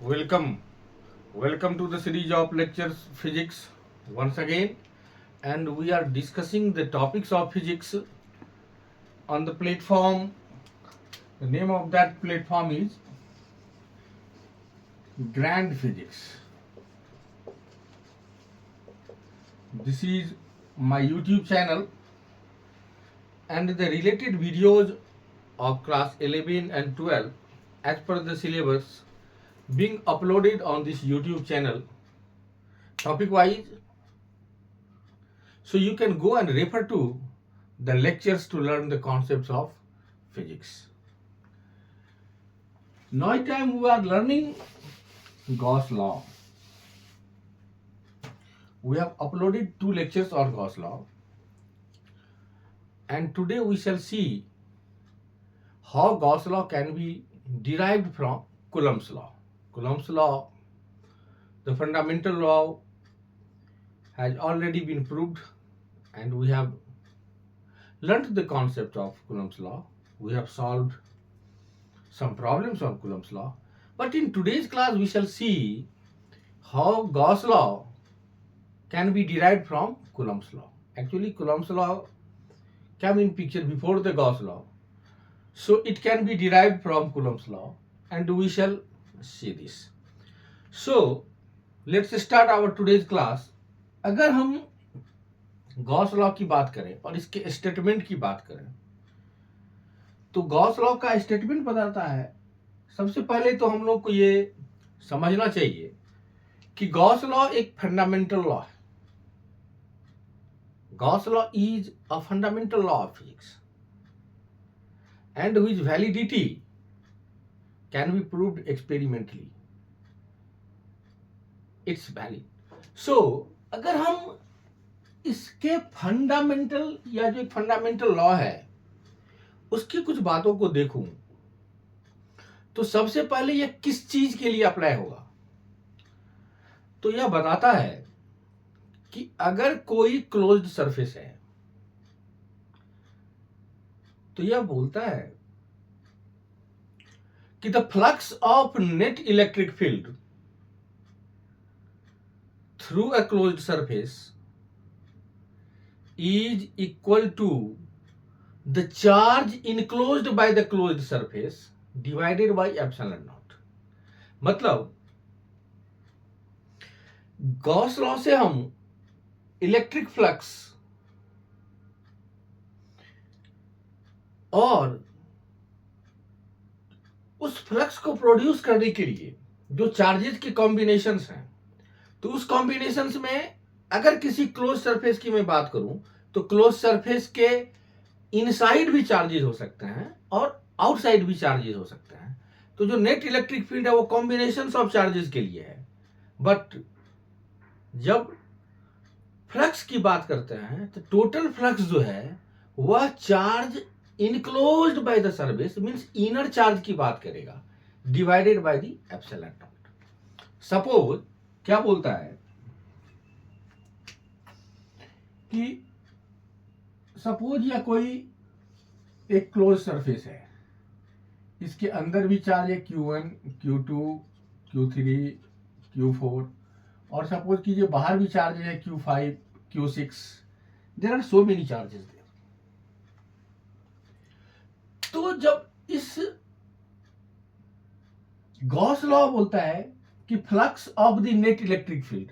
Welcome, welcome to the series of lectures physics once again, and we are discussing the topics of physics on the platform. The name of that platform is Grand Physics. This is my YouTube channel, and the related videos of class 11 and 12 as per the syllabus being uploaded on this YouTube channel topic wise, so you can go and refer to the lectures to learn the concepts of physics. Now time we are learning Gauss law. We have uploaded 2 lectures on Gauss law, and today we shall see how Gauss law can be derived from Coulomb's law. Coulomb's law, the fundamental law, has already been proved, and we have learnt the concept of Coulomb's law. We have solved some problems on Coulomb's law. But in today's class, we shall see how Gauss law can be derived from Coulomb's law. Actually, Coulomb's law came in picture before the Gauss law. So it can be derived from Coulomb's law, and we shall see this. So let's start our today's class. अगर हम Gauss law की बात करें और इसके statement की बात करें, तो गॉस लॉ का स्टेटमेंट बताता है, सबसे पहले तो हम लोग को ये समझना चाहिए कि गॉस लॉ एक फंडामेंटल लॉ है. Gauss law is a fundamental law of physics and whose validity can be proved experimentally. It's valid. So अगर हम इसके फंडामेंटल या जो एक फंडामेंटल लॉ है उसकी कुछ बातों को देखूं, तो सबसे पहले यह किस चीज के लिए अप्लाई होगा, तो यह बताता है कि अगर कोई क्लोज्ड सरफेस है तो यह बोलता है कि the flux of net electric field through a closed surface is equal to the charge enclosed by the closed surface divided by epsilon naught. मतलब गॉस लॉ से हम इलेक्ट्रिक फ्लक्स और उस फ्लक्स को प्रोड्यूस करने के लिए जो चार्जेस के कॉम्बिनेशंस हैं, तो उस कॉम्बिनेशंस में अगर किसी क्लोज सरफेस की मैं बात करूं, तो क्लोज सरफेस के इनसाइड भी चार्जेस हो सकते हैं और आउटसाइड भी चार्जेस हो सकते हैं. तो जो नेट इलेक्ट्रिक फील्ड है वो कॉम्बिनेशन ऑफ चार्जेस के लिए है. बट जब फ्लक्स की बात करते हैं तो टोटल फ्लक्स जो है वह charge enclosed by the surface means inner charge की बात करेगा, divided by the epsilon not. Suppose क्या बोलता है कि सपोज या कोई एक क्लोज सरफेस है, इसके अंदर भी चार्ज है Q1, Q2, Q3, Q4, और सपोज कीजिए बाहर भी चार्ज है Q5, Q6. There are so many charges there. तो जब इस गॉस लॉ बोलता है कि flux of the net electric field,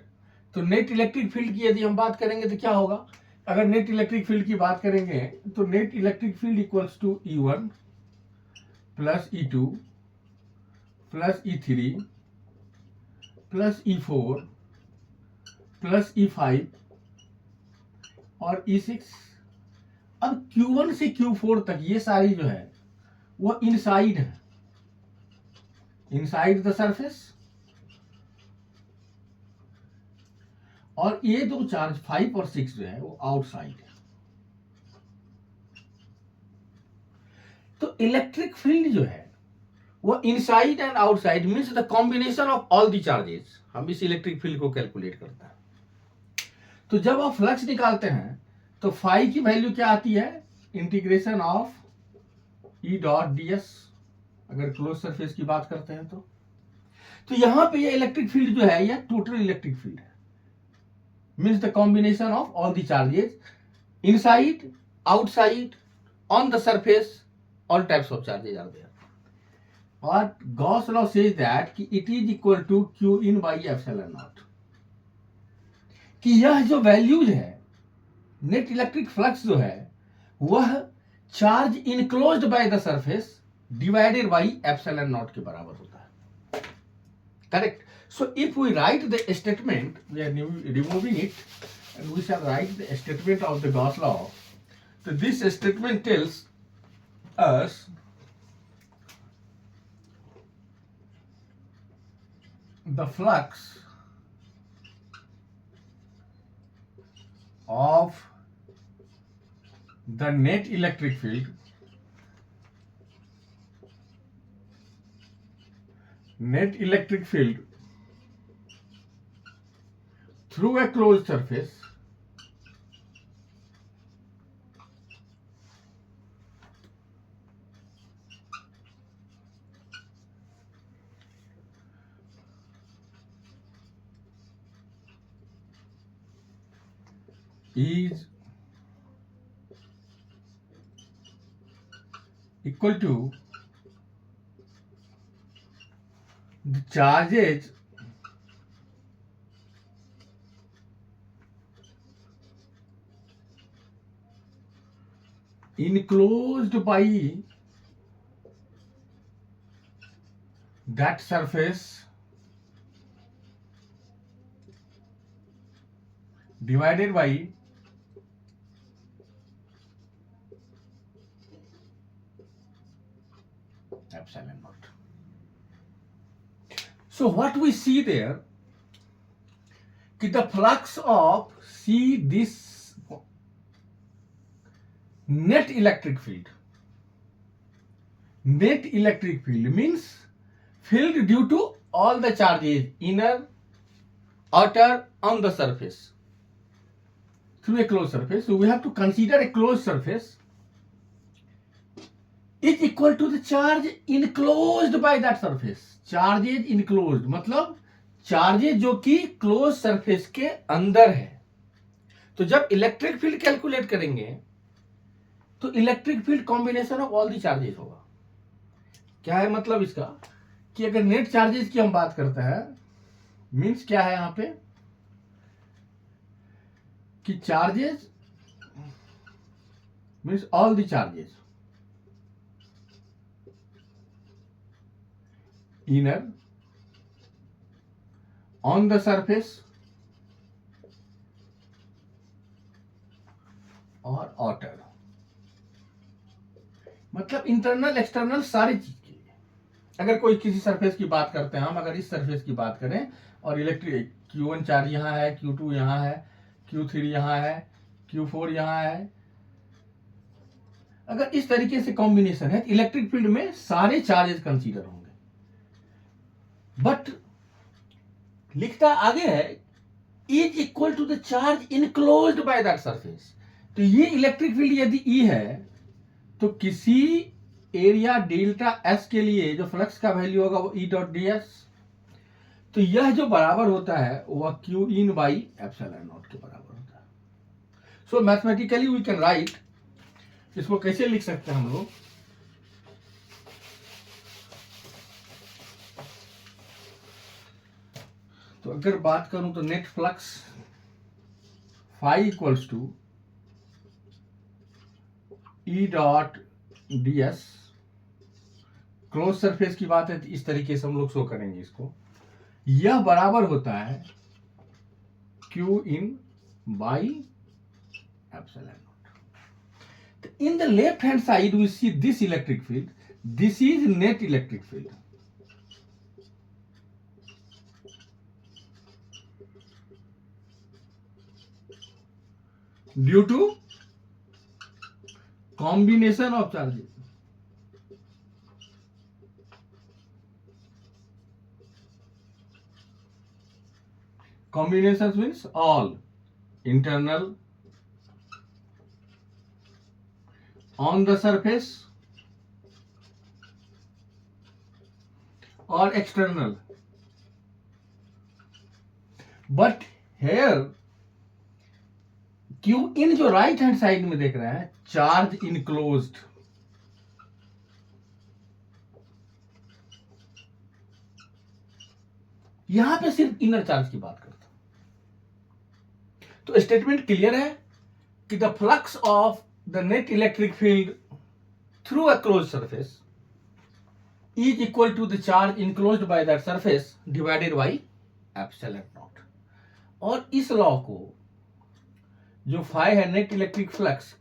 तो नेट इलेक्ट्रिक फील्ड की यदि हम बात करेंगे तो क्या होगा, अगर नेट इलेक्ट्रिक फील्ड की बात करेंगे तो net electric field equals to E1 plus E2 plus E3 plus E4 plus E5 और E6. अब Q1 से Q4 तक ये सारी जो है वो इनसाइड है, इनसाइड द सरफेस, और ये दो चार्ज 5 और 6 जो है वो आउटसाइड है. तो इलेक्ट्रिक फील्ड जो है वो inside and outside means the combination of all the charges, हम इस इलेक्ट्रिक फील्ड को कैलकुलेट करते हैं. तो जब आप फ्लक्स निकालते हैं तो फाई की वैल्यू क्या आती है, integration of E dot ds, अगर क्लोज सरफेस की बात करते हैं तो. तो यहां पे ये इलेक्ट्रिक फील्ड जो है, ये टोटल इलेक्ट्रिक फील्ड है, means the combination of all the charges inside, outside, on the surface, all types of charges are there. But Gauss law says that कि it is equal to q in by epsilon naught, कि यह जो values है net electric flux जो है वह charge enclosed by the surface divided by epsilon naught के बराबर होता है. Correct. So if we write the statement, we are removing it and we shall write the statement of the Gauss law. So this statement tells us the flux of the net electric field through a closed surface is equal to the charges enclosed by that surface divided by epsilon naught. So what we see there, कि the flux of, see this net electric field means field due to all the charges inner, outer, on the surface through a closed surface. So we have to consider a closed surface is equal to the charge enclosed by that surface. Charges enclosed मतलब charges जो कि close surface के अंदर है. तो जब electric field calculate करेंगे तो electric field combination of all the charges होगा. क्या है मतलब इसका, कि अगर नेट चार्जेस की हम बात करते हैं, मीन्स क्या है यहां पे, कि charges means all the charges inner, on the surface और outer, मतलब इंटरनल एक्सटर्नल सारी चीज के लिए. अगर कोई किसी सरफेस की बात करते हैं, हम अगर इस सरफेस की बात करें और इलेक्ट्रिक Q1 चार्ज यहां है, Q2 यहां है, Q3 यहां है, Q4 यहां है, अगर इस तरीके से कॉम्बिनेशन है, इलेक्ट्रिक फील्ड में सारे चार्जेस कंसीडर होंगे. बट लिखता आगे है is equal to the charge enclosed by that surface. तो ये इलेक्ट्रिक फील्ड यदि ई है तो किसी एरिया डेल्टा एस के लिए जो फ्लक्स का वैल्यू होगा वो ई डॉट डी एस. तो यह जो बराबर होता है वह Q in by epsilon naught के बराबर होता है. सो मैथमेटिकली वी कैन राइट, इसको कैसे लिख सकते हैं हम लोग, तो अगर बात करूं तो net flux phi equals to E dot D S. Close surface की बात है तो इस तरीके से हम लोग शो करेंगे इसको. यह बराबर होता है Q in by epsilon naught. तो in the left hand side we see this electric field, this is net electric field. Due to combination of charges. Combinations means all internal, on the surface और external but here Q in जो right hand side में देख रहे हैं, charge enclosed, यहां पे सिर्फ inner charge की बात करता हूं। तो स्टेटमेंट क्लियर है कि the flux of the net electric field through a close surface is equal to the charge enclosed by that surface divided by epsilon naught. और इस लॉ को जो फाई है net electric flux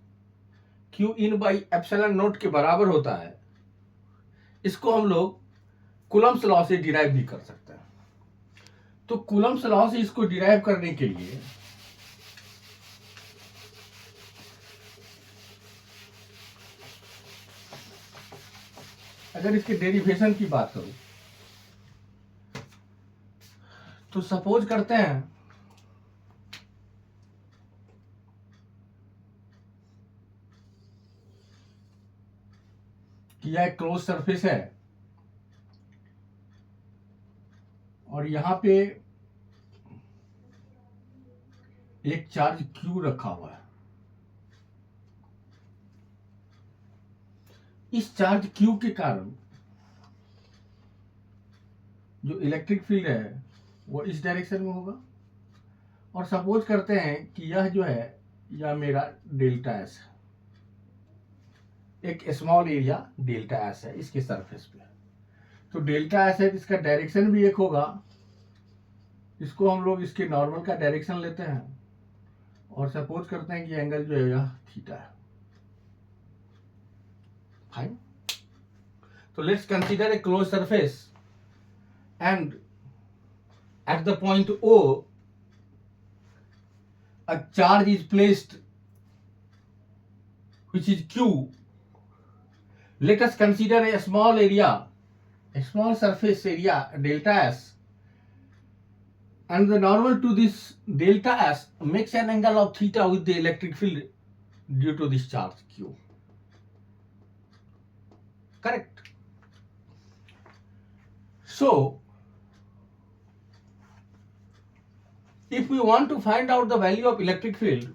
Q in by epsilon naught के बराबर होता है, इसको हम लोग कूलम्ब्स लॉ से डिराइव भी कर सकते हैं। तो कूलम्ब्स लॉ से इसको डिराइव करने के लिए अगर इसके डेरिवेशन की बात करूं तो सपोज करते हैं कि यह एक क्लोज सरफेस है और यहां पे एक चार्ज क्यू रखा हुआ है। इस चार्ज क्यू के कारण जो इलेक्ट्रिक फील्ड है वो इस डायरेक्शन में होगा। और सपोज करते हैं कि यह जो है यह मेरा डेल्टा एस है, एक स्मॉल एरिया डेल्टा एस है इसके सरफेस पे। तो डेल्टा एस है, इसका डायरेक्शन भी एक होगा, इसको हम लोग इसके नॉर्मल का डायरेक्शन लेते हैं और सपोज करते हैं कि एंगल जो है यह थीटा है। फाइन। तो let's consider a close surface and at the point O a charge is placed which is Q. Let us consider a small area, a small surface area delta S, and the normal to this delta S makes an angle of theta with the electric field due to this charge Q. Correct. So if we want to find out the value of electric field,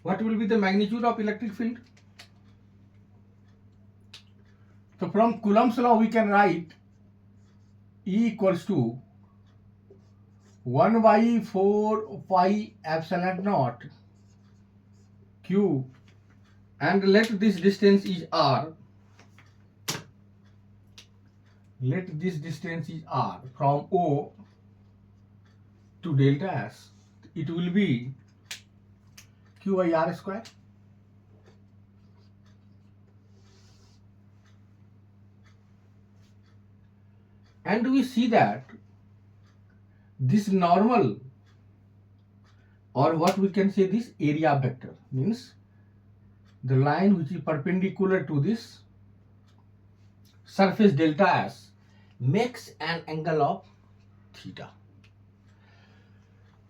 what will be the magnitude of electric field? So from Coulomb's law we can write E equals to 1 by 4 pi epsilon naught Q, and let this distance is R. Let this distance is R from O to delta S. It will be Q by R square. And we see that this normal, or what we can say, this area vector, means the line which is perpendicular to this surface delta S makes an angle of theta.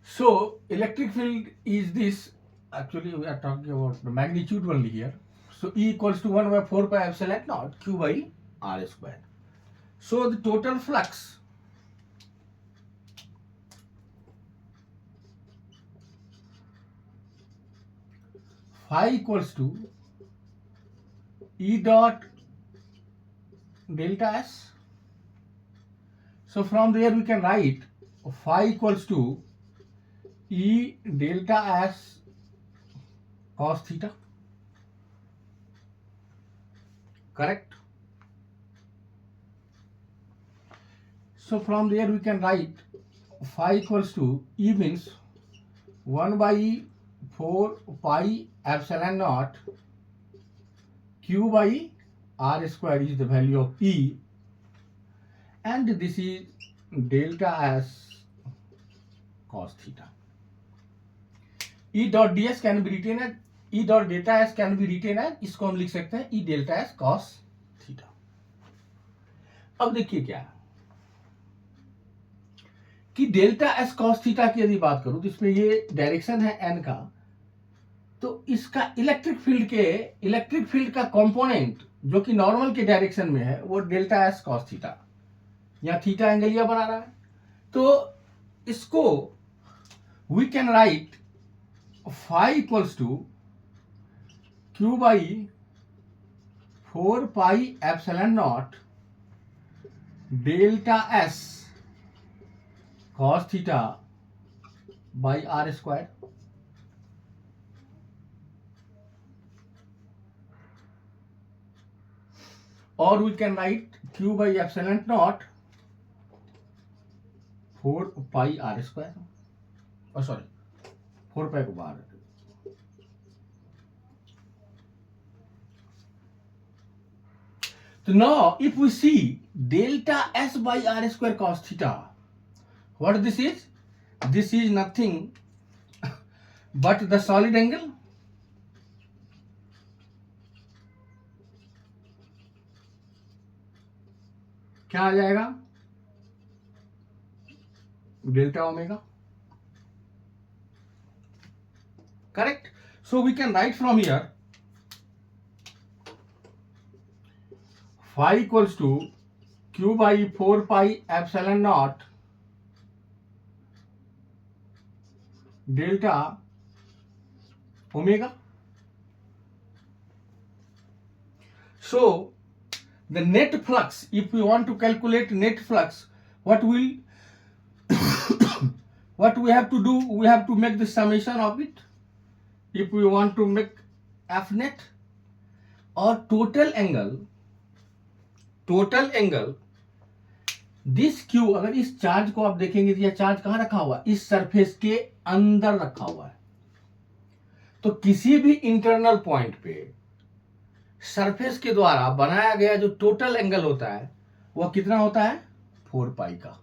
So electric field is this, actually we are talking about the magnitude only here. So E equals to 1 by 4 pi epsilon naught Q by R square. So the total flux phi equals to E dot delta S. So from there we can write phi equals to E delta S cos theta. Correct. So from there we can write phi equals to E means 1 by 4 pi epsilon naught Q by R square is the value of E, and this is delta S cos theta. E dot ds can be written as E dot delta S can be written as, इसको हम लिख सकते हैं E delta S cos theta. अब देखिए क्या कि delta S cos theta की यदि बात करूं तो इसमें ये डायरेक्शन है एन का, तो इसका इलेक्ट्रिक फील्ड का कंपोनेंट जो कि नॉर्मल के डायरेक्शन में है वो डेल्टा एस कॉस थीटा, यहाँ थीटा एंगल यह बना रहा है। तो इसको we can write phi equals to Q by 4 pi epsilon naught delta S cos theta by R square. और we can write Q by epsilon naught 4 pi R square, और sorry 4 pi को बाहर। So now if we see delta s by r square cos theta, what this is? This is nothing but the solid angle. क्या आ जाएगा? Delta omega, correct? So we can write from here phi equals to q by 4 pi epsilon naught delta omega. So the net flux, if we want to calculate net flux, what we have to do, we have to make the summation of it if we want to make f net, or total angle this Q. अगर इस charge को आप देखेंगे तो यह charge कहां रखा हुआ है? इस सरफेस के अंदर रखा हुआ है। तो किसी भी इंटरनल पॉइंट पे सरफेस के द्वारा बनाया गया जो टोटल एंगल होता है वह कितना होता है? 4 पाई का।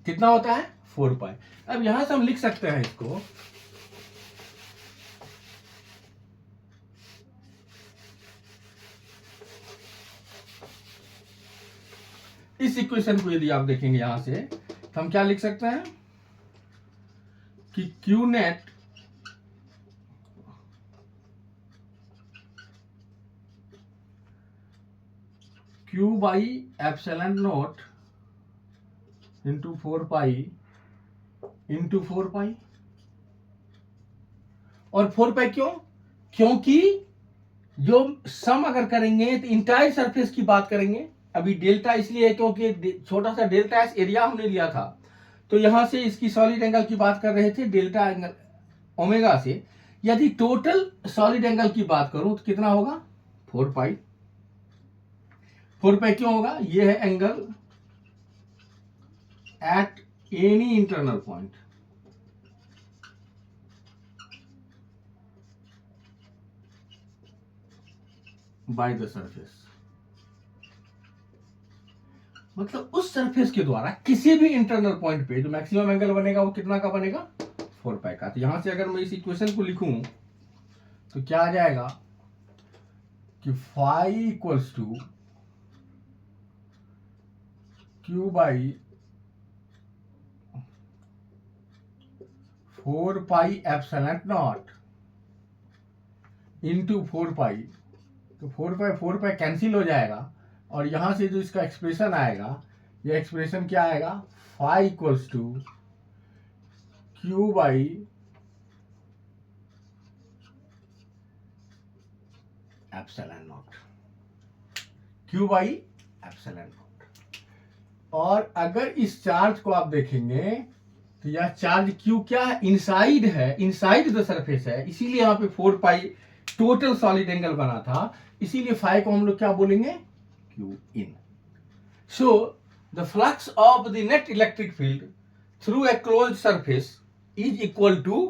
कितना होता है? 4 पाई। अब यहां से हम लिख सकते हैं इसको, इस इक्वेशन को यदि आप देखेंगे यहां से तो हम क्या लिख सकते हैं कि Q net Q by epsilon naught into 4 pi into 4 पाई। और 4 पाई क्यों? क्योंकि जो सम अगर करेंगे तो इंटायर सरफेस की बात करेंगे। अभी डेल्टा इसलिए है क्योंकि छोटा सा डेल्टा एस एरिया हमने लिया था, तो यहां से इसकी सॉलिड एंगल की बात कर रहे थे डेल्टा एंगल ओमेगा से। यदि टोटल सॉलिड एंगल की बात करूं तो कितना होगा? 4 पाई। 4 पाई क्यों होगा? यह है angle at any internal point. Bye the surface, मतलब उस सरफेस के द्वारा किसी भी इंटरनल पॉइंट पे जो मैक्सिमम एंगल बनेगा वो कितना का बनेगा? 4 पाई का। तो यहां से अगर मैं इस इक्वेशन को लिखूं तो क्या आ जाएगा कि phi equals to Q by 4 pi epsilon naught into 4 pi. तो 4 पाई कैंसिल हो जाएगा, और यहां से जो इसका एक्सप्रेशन आएगा, ये एक्सप्रेशन क्या आएगा? Phi equals to Q by epsilon naught, Q by epsilon naught. और अगर इस चार्ज को आप देखेंगे तो यह चार्ज क्यू क्या है? इनसाइड है, इनसाइड द सरफेस है, इसीलिए यहाँ पे 4 पाई टोटल सॉलिड एंगल बना था। इसीलिए फाई को हम लोग क्या बोलेंगे? Q in. So the flux of the net electric field through a closed surface is equal to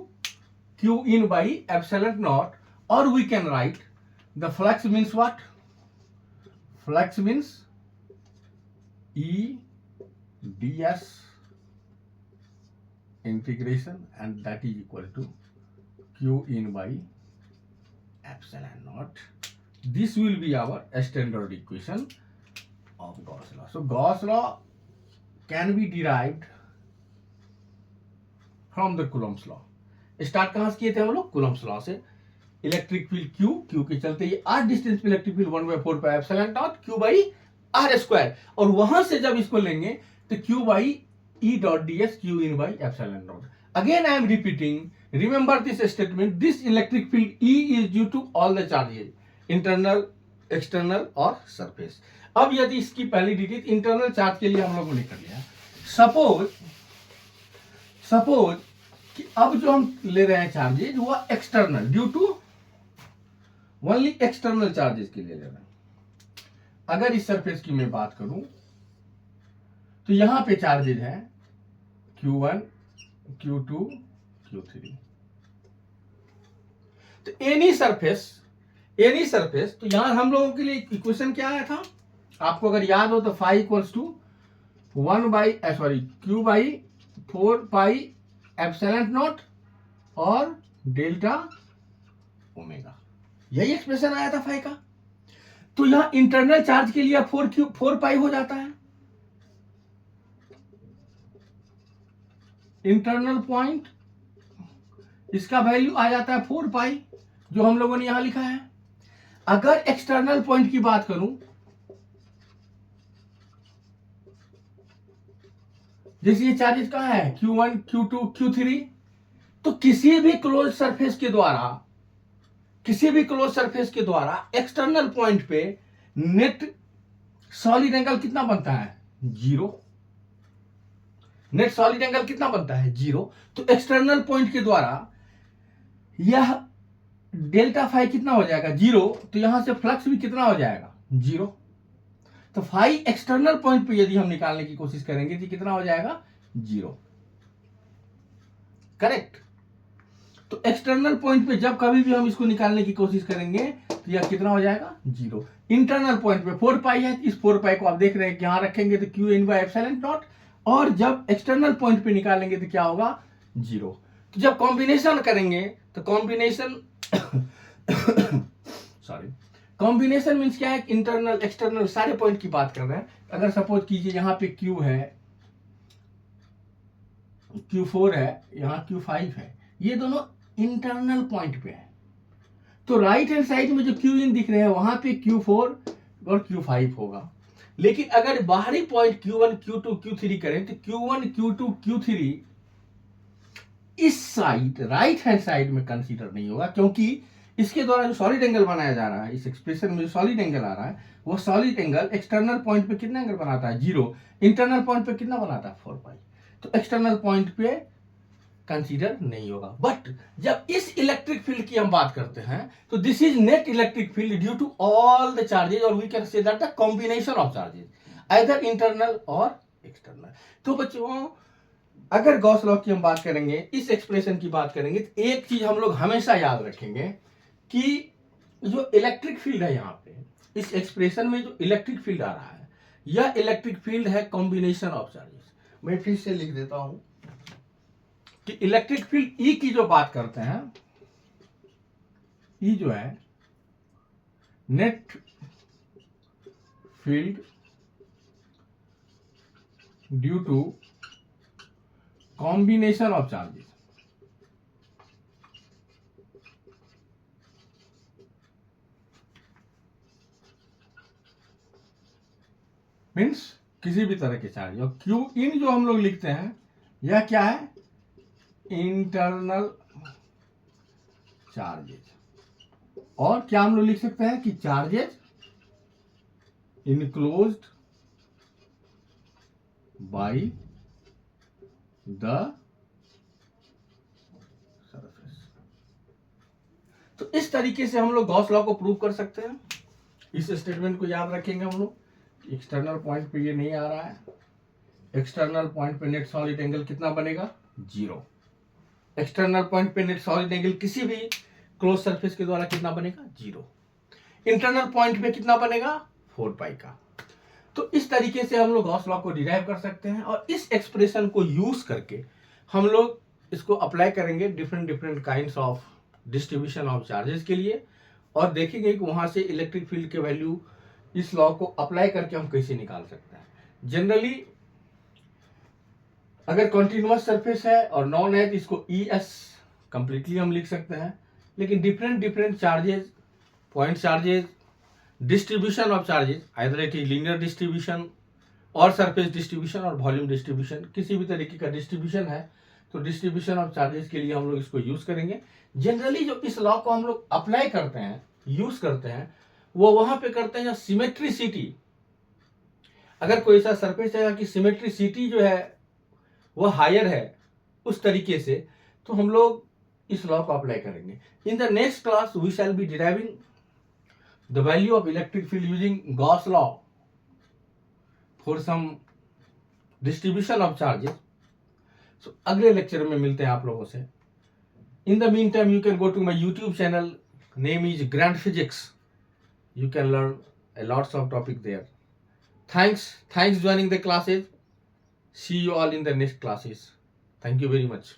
Q in by epsilon naught, or we can write the flux means what? Flux means E ds integration, and that is equal to Q in by epsilon naught. This will be our standard equation of Gauss law. So Gauss law can be derived from the Coulomb's law. Start कहां से किए थे हम लोग? Coulomb's law से। Electric field Q के चलते ये आर डिस्टेंस पे electric field 1/4 pi epsilon naught Q by R square, और वहां से जब इसको लेंगे तो Q by E dot D S Q in by epsilon naught. Again I am repeating, remember this statement, this electric field E is due to all the charges, internal, external और surface. अब यदि इसकी पहली degree internal charge के लिए हम लोगों ने कर लिया, सपोज कि अब जो हम ले रहे हैं चार्जेज वो external, due to only external charges के लिए ले रहे हैं। अगर इस सरफेस की मैं बात करूं तो यहां पे चार्जेज हैं Q1, Q2, Q3। तो एनी सरफेस, तो यहां हम लोगों के लिए इक्वेशन क्या आया था आपको अगर याद हो तो phi equals to Q by 4 pi epsilon naught और डेल्टा ओमेगा, यही एक्सप्रेशन आया था फाई का। तो यहां इंटरनल चार्ज के लिए 4 पाई हो जाता है, इंटरनल पॉइंट इसका वैल्यू आ जाता है 4 पाई जो हम लोगों ने यहां लिखा है। अगर एक्सटर्नल पॉइंट की बात करूं, जैसे ये चार्जेस कहां है Q1, Q2, Q3, तो किसी भी क्लोज सरफेस के द्वारा एक्सटर्नल पॉइंट पे नेट सॉलिड एंगल कितना बनता है? 0। नेट सॉलिड एंगल कितना बनता है? 0। तो एक्सटर्नल पॉइंट के द्वारा यह डेल्टा फाई कितना हो जाएगा? 0। तो यहां से फ्लक्स भी कितना हो जाएगा? 0। तो फाई एक्सटर्नल पॉइंट पे यदि हम निकालने की कोशिश करेंगे तो कितना हो जाएगा? 0। करेक्ट। तो एक्सटर्नल पॉइंट पे जब कभी भी हम इसको निकालने की कोशिश करेंगे तो यह कितना हो जाएगा? 0। इंटरनल पॉइंट पे 4 पाई है, इस 4 पाई को आप देख रहे हैं कि यहां रखेंगे तो Q in by epsilon naught, और जब एक्सटर्नल पॉइंट पे निकालेंगे तो क्या होगा? 0। तो जब कॉम्बिनेशन करेंगे तो कॉम्बिनेशन मीन्स क्या है? इंटरनल एक्सटर्नल सारे पॉइंट की बात कर रहे हैं। अगर सपोज कीजिए यहां पे Q है, Q4 है, यहां Q5 है, ये दोनों इंटरनल पॉइंट पे है, तो राइट हैंड साइड में जो Q इन दिख रहे हैं वहां पे Q4 और Q5 होगा। लेकिन अगर बाहरी पॉइंट Q1, Q2, Q3 करें तो Q1, Q2, Q3 इस साइड राइट हैंड साइड में कंसीडर नहीं होगा, क्योंकि इसके द्वारा जो सॉलिड एंगल बनाया जा रहा है, इस एक्सप्रेशन में जो सॉलिड एंगल आ रहा है वो सॉलिड एंगल एक्सटर्नल पॉइंट पे कितना एंगल बनाता है? 0। इंटरनल पॉइंट पे कितना बनाता है? 4 पाई। तो एक्सटर्नल पॉइंट पे कंसीडर नहीं होगा। बट जब इस इलेक्ट्रिक फील्ड की हम बात करते हैं तो this is net electric field due to all the charges, और we can say that the combination of charges either internal or external. तो बच्चों अगर गॉस लॉ की हम बात करेंगे, इस एक्सप्रेशन की बात करेंगे, तो एक चीज हम लोग हमेशा याद रखेंगे कि जो इलेक्ट्रिक फील्ड है यहाँ पे इस एक्सप्रेशन में जो इलेक्ट्रिक फील्ड आ रहा है, यह इलेक्ट्रिक फील्ड है कॉम्बिनेशन ऑफ चार्जेस। मैं फिर से लिख देता हूं कि इलेक्ट्रिक फील्ड ई की जो बात करते हैं, ई जो है net field due to combination of charges, means किसी भी तरह के चार्ज। और क्यू इन जो हम लोग लिखते हैं यह क्या है? Internal charges. और क्या हम लोग लिख सकते हैं कि charges enclosed by the surface. तो इस तरीके से हम लोग गॉस लॉ को प्रूव कर सकते हैं। इस स्टेटमेंट को याद रखेंगे हम लोग। एक्सटर्नल पॉइंट पे ये नहीं आ रहा है, एक्सटर्नल पॉइंट पे नेट सॉलिड एंगल कितना बनेगा? 0। एक्सटर्नल पॉइंट पे नेट सॉलिड एंगल किसी भी क्लोज सरफेस के द्वारा कितना बनेगा? 0। इंटरनल पॉइंट पे कितना बनेगा? 4 पाई का। तो इस तरीके से हम लोग गॉस लॉ को डिराइव कर सकते हैं, और इस एक्सप्रेशन को यूज करके हम लोग इसको अप्लाई करेंगे different kinds of distribution of charges के लिए, और देखेंगे कि वहां से इलेक्ट्रिक फील्ड के वैल्यू इस लॉ को अप्लाई करके हम कैसे निकाल सकते हैं। जनरली अगर कॉन्टिन्यूअस सरफेस है और नॉन है तो इसको ES कंप्लीटली हम लिख सकते हैं, लेकिन different different charges, point charges, distribution of charges, either it is linear distribution और सरफेस डिस्ट्रीब्यूशन और वॉल्यूम डिस्ट्रीब्यूशन, किसी भी तरीके का डिस्ट्रीब्यूशन है तो डिस्ट्रीब्यूशन ऑफ चार्जेस के लिए हम लोग इसको यूज करेंगे। जनरली जो इस लॉ को हम लोग अप्लाई करते हैं, यूज करते हैं, वो वहां पे करते हैं जहाँ सिमेट्रिसिटी, अगर कोई ऐसा सरफेस है कि सिमेट्रिसिटी जो है वो हायर है उस तरीके से, तो हम लोग इस लॉ को अप्लाई करेंगे। In the next class we shall be deriving the value of electric field using Gauss law for some distribution of charges. So अगले लेक्चर में मिलते हैं आप लोगों से। In the meantime you can go to my YouTube channel, name is grand physics, you can learn a lots of topic there. Thanks joining the classes. See you all in the next classes. Thank you very much.